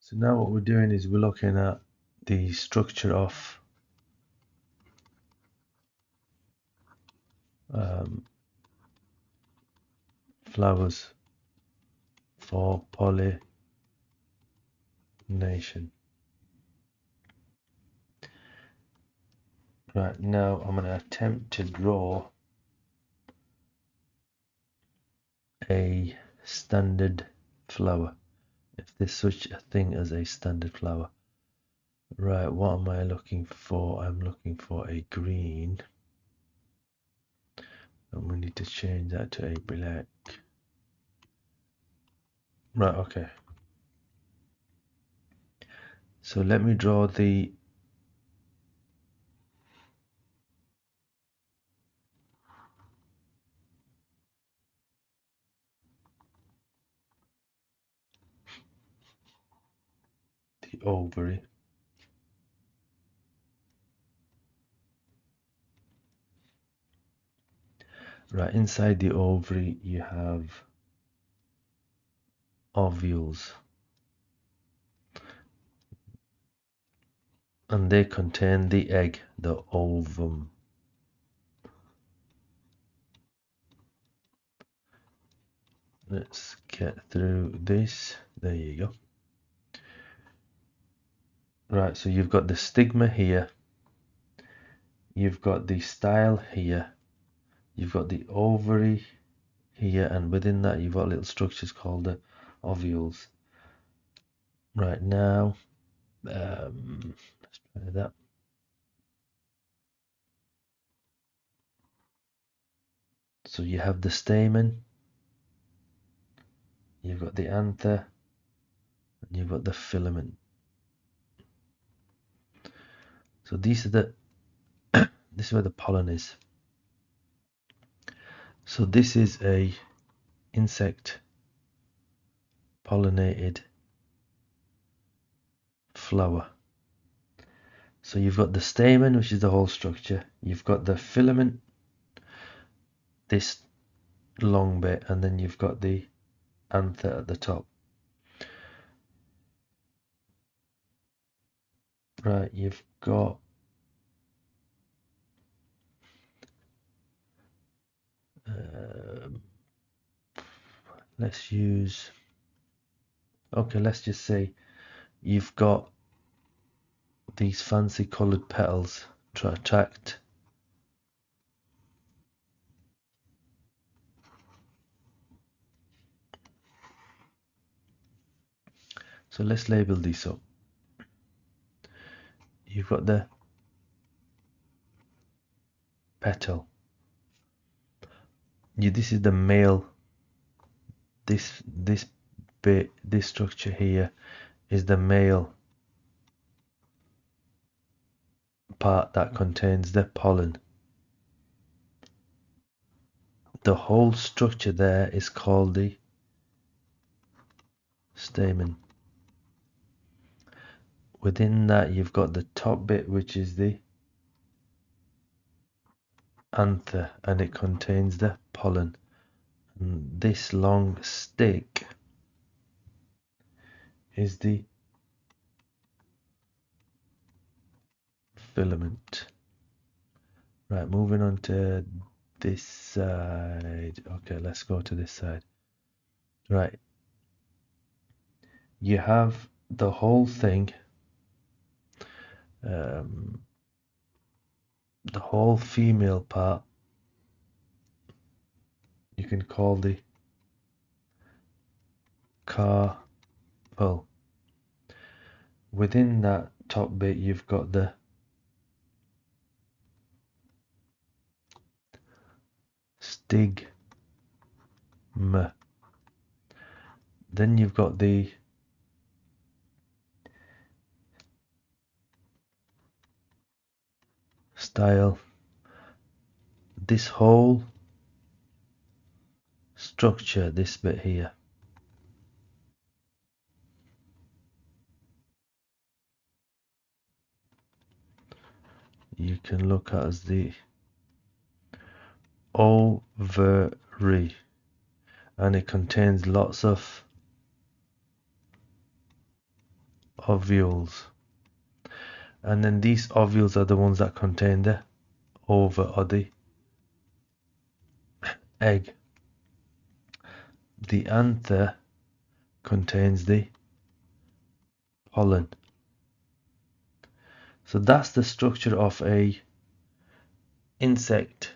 So now what we're doing is we're looking at the structure of flowers for pollination. Right, now I'm going to attempt to draw a standard flower, if there's such a thing as a standard flower. Right, what am I looking for? I'm looking for a green, and we need to change that to a black. Right, okay. So let me draw the ovary. Right, inside the ovary you have ovules, and they contain the egg, the ovum. Let's get through this. There you go. Right, so you've got the stigma here, you've got the style here, you've got the ovary here, and within that you've got little structures called the ovules. Right, now let's try that. So you have the stamen, you've got the anther, and you've got the filament. So these are the this is where the pollen is. So this is a insect pollinated flower. So you've got the stamen, which is the whole structure, you've got the filament, this long bit, and then you've got the anther at the top. Right, you've got let's use, okay, let's just say you've got these fancy colored petals to attract so let's label these up. You've got the petal. This is the male. This bit, this structure here is the male part that contains the pollen. The whole structure there is called the stamen. Within that you've got the top bit, which is the anther, and it contains the pollen. And this long stick is the filament. Right, moving on to this side. Okay, let's go to this side. Right, you have the whole thing, the whole female part you can call the carpel. Within that top bit you've got the stigma. Then you've got the style. This whole structure, this bit here, you can look at as the ovary, and it contains lots of ovules. And then these ovules are the ones that contain the ova or the egg. The anther contains the pollen. So that's the structure of a insect,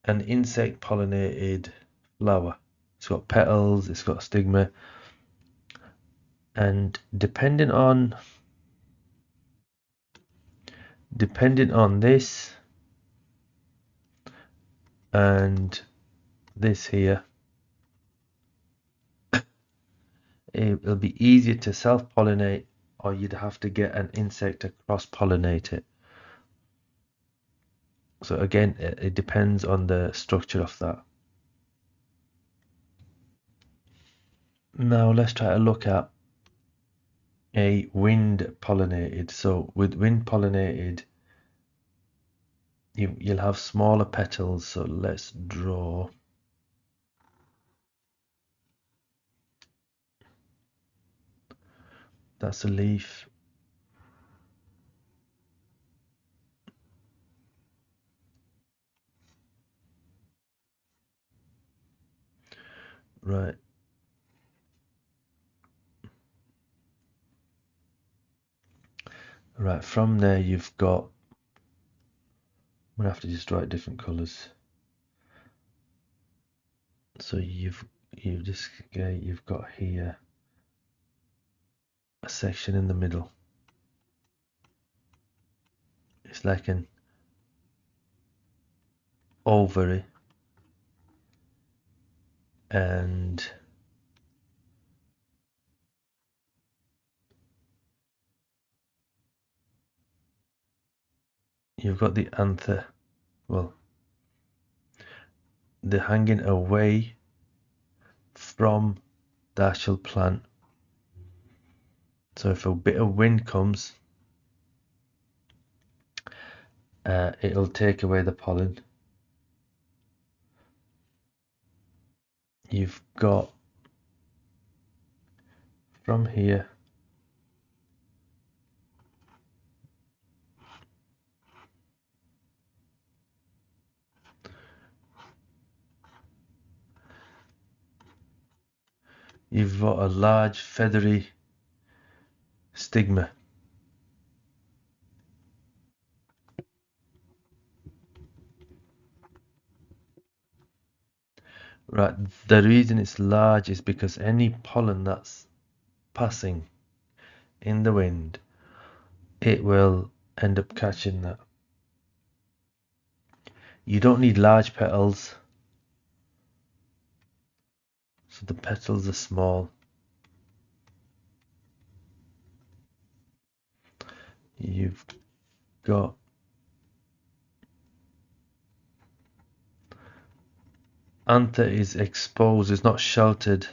an insect pollinated flower. It's got petals, it's got stigma, and depending on this and this here, it'll be easier to self-pollinate, or you'd have to get an insect to cross-pollinate it. So again, it depends on the structure of that. Now let's try to look at a wind pollinated. So with wind pollinated, you'll have smaller petals. So let's draw. That's a leaf. Right. Right, from there you've got, I'm gonna have to just write different colors. So you've got here a section in the middle. It's like an ovary, and you've got the anther. Well, they're hanging away from the actual plant. So if a bit of wind comes, it'll take away the pollen. You've got from here you've got a large feathery stigma. Right, the reason it's large is because any pollen that's passing in the wind, it will end up catching that. You don't need large petals, so the petals are small. You've got anther is exposed, is not sheltered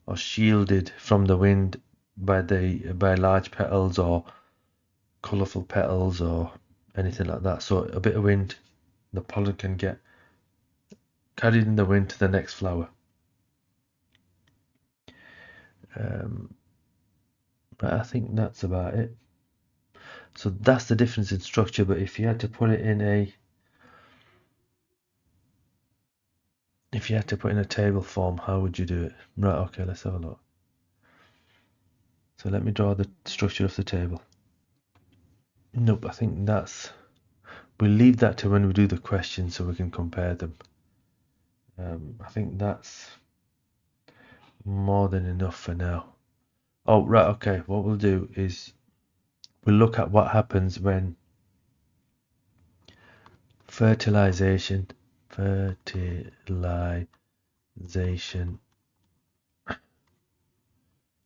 or shielded from the wind by large petals or colourful petals or anything like that. So a bit of wind, the pollen can get carried in the wind to the next flower. But I think that's about it. So that's the difference in structure. But if you had to put it in a table form, how would you do it? Right, okay, let's have a look. So let me draw the structure of the table. Nope, I think we'll leave that to when we do the questions so we can compare them. I think that's more than enough for now. Oh, right, okay, what we'll do is we'll look at what happens when fertilization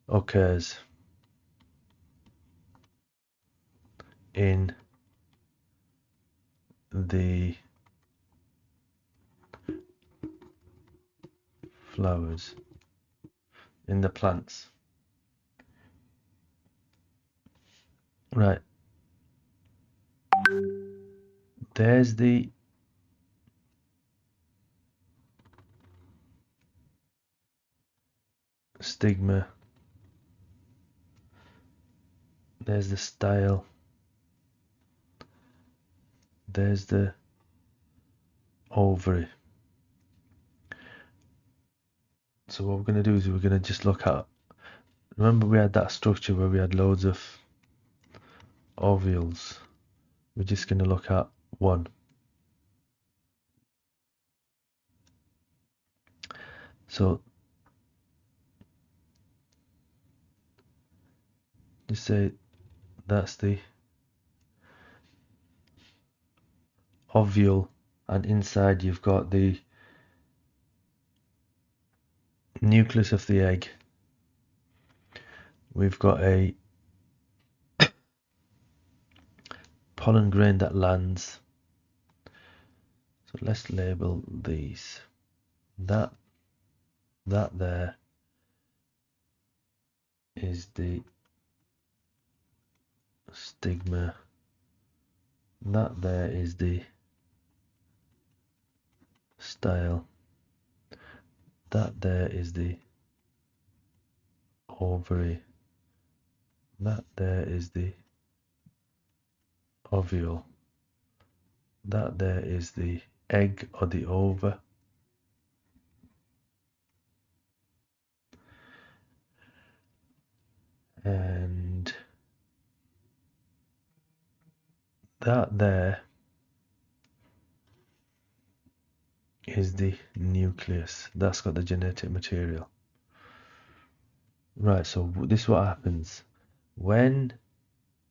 occurs in the flowers, in the plants. Right. There's the stigma, there's the style, there's the ovary. So what we're going to do is we're going to just look at, remember we had that structure where we had loads of ovules. We're just going to look at one. So just say that's the ovule, and inside you've got the nucleus of the egg. We've got a pollen grain that lands. So let's label these. That there is the stigma. That there is the style. That there is the ovary. That there is the ovule. That there is the egg or the ova. And that there is the nucleus. That's got the genetic material. Right, so this is what happens. When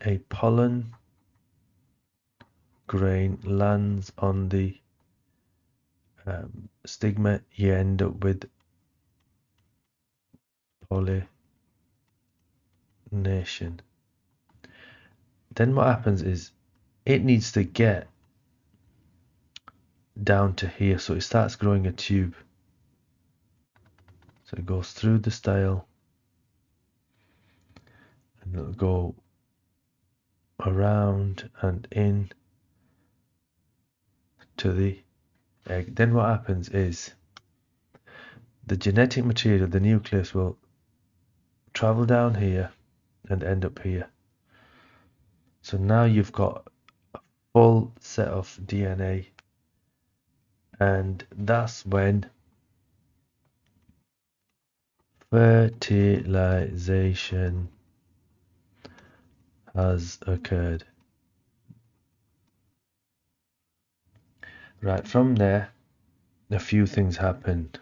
a pollen grain lands on the stigma, you end up with pollination. Then what happens is it needs to get down to here, so it starts growing a tube. So it goes through the style and it'll go around and in to the egg. Then what happens is the genetic material, the nucleus, will travel down here and end up here. So now you've got a full set of DNA, and that's when fertilization has occurred. Right, from there, a few things happened.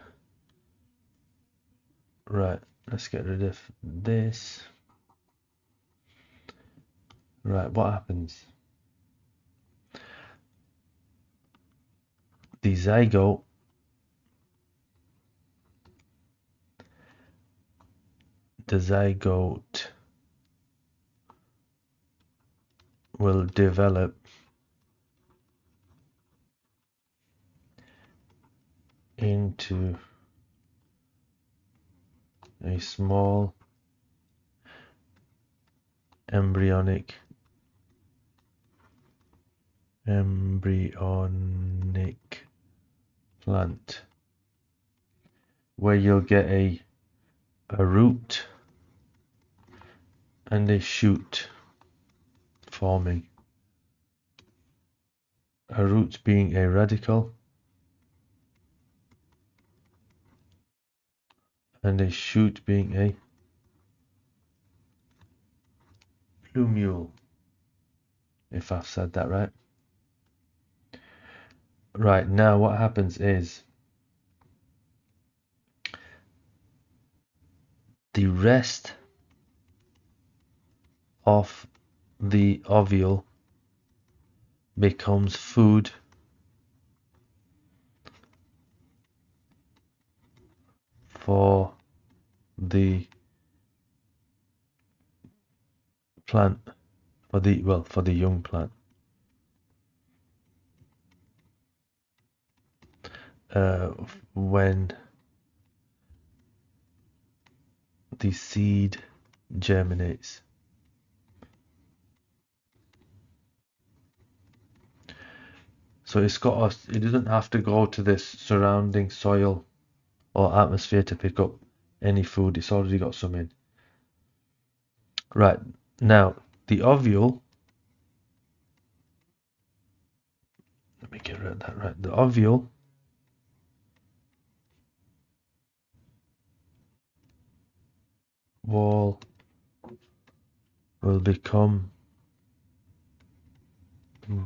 Right, let's get rid of this. Right, what happens? The zygote will develop into a small embryonic plant, where you'll get a root and a shoot forming. A root being a radical and a shoot being a plumule, if I've said that right. Right, now what happens is the rest of the ovule becomes food for the plant, for the young plant. When the seed germinates. So it doesn't have to go to this surrounding soil or atmosphere to pick up any food, it's already got some in. Right, now the ovule, let me get rid of that, right, the ovule wall will become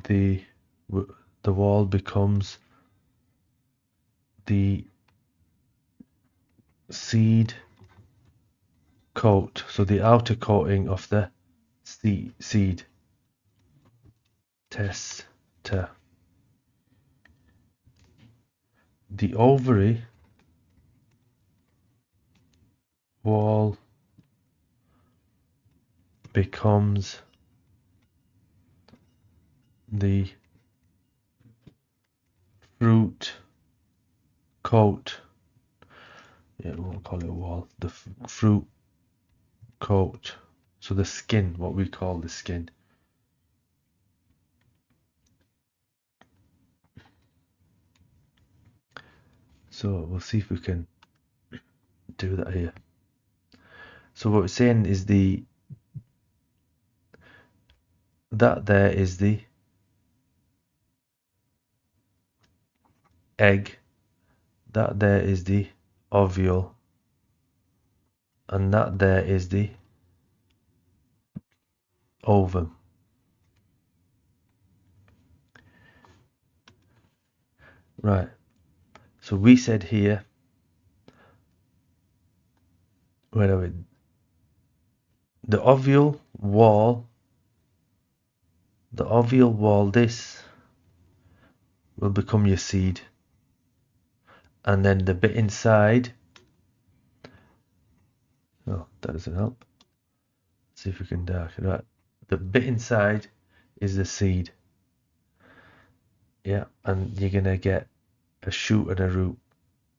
the wall becomes the seed coat, so the outer coating of the seed tester. The ovary wall becomes the fruit coat. Yeah, we'll call it a wall. The fruit coat. So the skin, what we call the skin. So we'll see if we can do that here. So what we're saying is that there is the egg, that there is the ovule, and that there is the ovum. Right. So we said here, where are we? The ovule wall, this will become your seed. And then the bit inside, oh, that doesn't help. Let's see if we can darken that. The bit inside is the seed. Yeah, and you're going to get a shoot and a root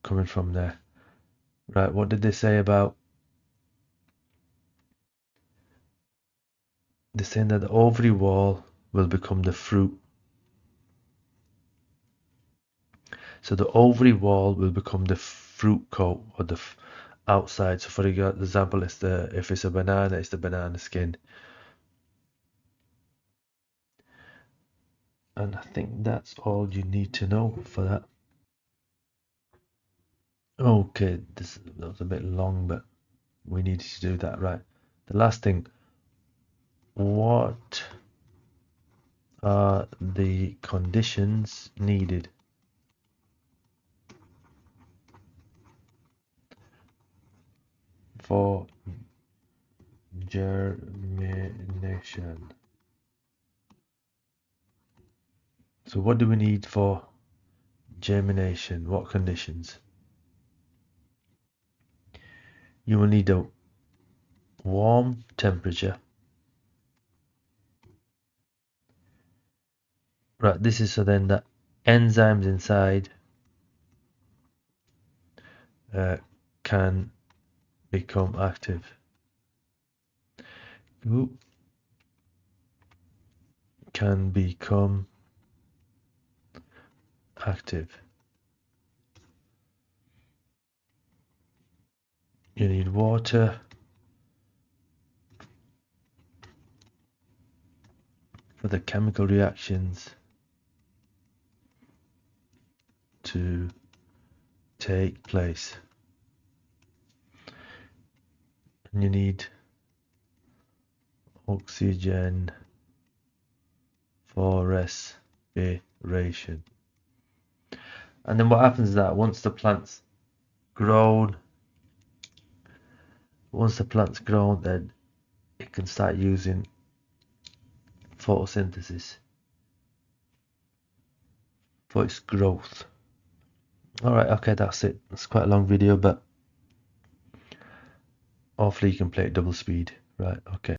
coming from there. Right, what did they say about? They're saying that the ovary wall will become the fruit. So the ovary wall will become the fruit coat, or the outside. So for example, if it's a banana, it's the banana skin. And I think that's all you need to know for that. Okay, that was a bit long, but we needed to do that. Right. The last thing, what are the conditions needed for germination? So what do we need for germination? What conditions? You will need a warm temperature. Right, this is so then that enzymes inside can become active. Can become active. You need water for the chemical reactions to take place. And you need oxygen for respiration. And then what happens is that once the plant's grown, then it can start using photosynthesis for its growth. Alright, okay, that's it. It's quite a long video, but hopefully you can play at double speed. Right, okay.